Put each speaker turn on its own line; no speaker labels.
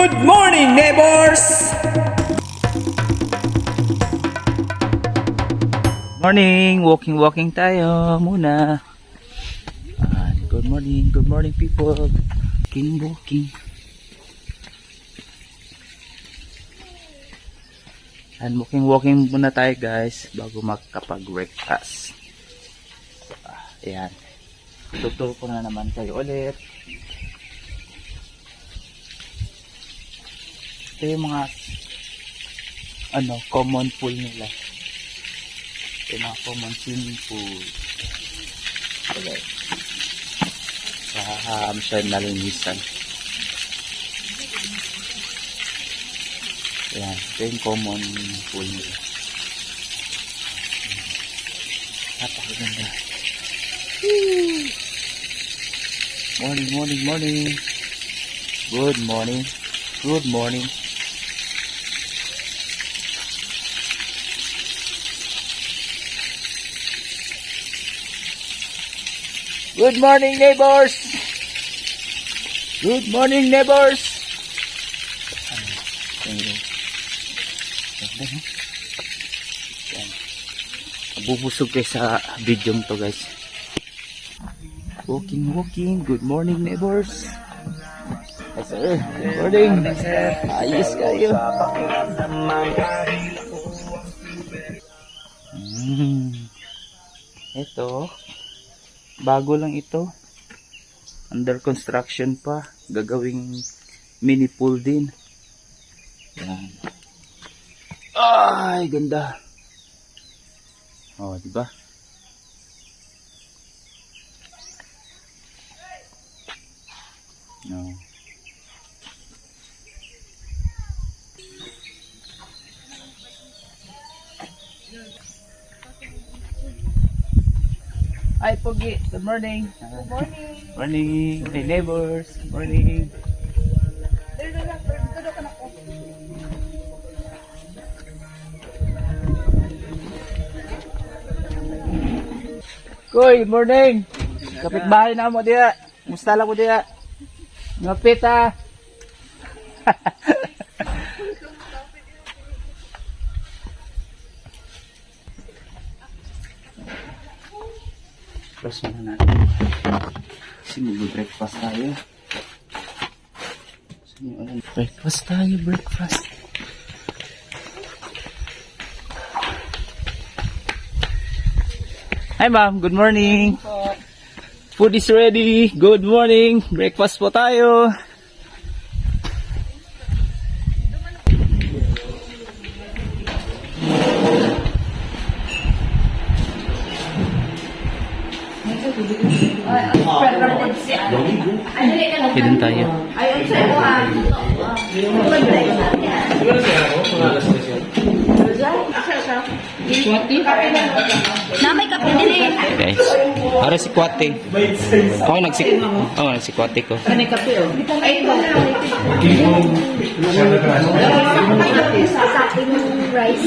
Good morning, neighbors!
Morning! Walking tayo muna. Good morning people. Walking. And walking muna tayo guys bago makapag-breakfast. Ayan. Tuturo ko na naman kayo ulit. Ito yung mga common pool nila. Ito yung mga common swimming pool. Okay. Siya nalinisan. Ayan. Ito yung common pool nila. Napakaganda. Morning. Good morning. Good morning, neighbors. Bubusog kayo sa video to guys. Walking. Good morning, neighbors. Yes, sir. Good morning. Ayos kayo. Ito. Bago lang ito. Under construction pa. Gagawing mini pool din. Yan. Ay, ganda. Oh, diba? No. Hi, Pogi. Good morning. Morning. Hey, neighbors. Good morning. Koy, good morning. Kapitbahay na mo diya. Musta lang ko diya? Ngapit ha. Close muna natin. Kasi mag-breakfast tayo. Breakfast. Hi ma'am, good morning. Food is ready. Good morning. Breakfast po tayo. Hidden tayo.
Namay kape din
Guys, para si Kwate. Ako nagsikwate ko.
Kanay kape oh. Ay ito. Sa akin rice.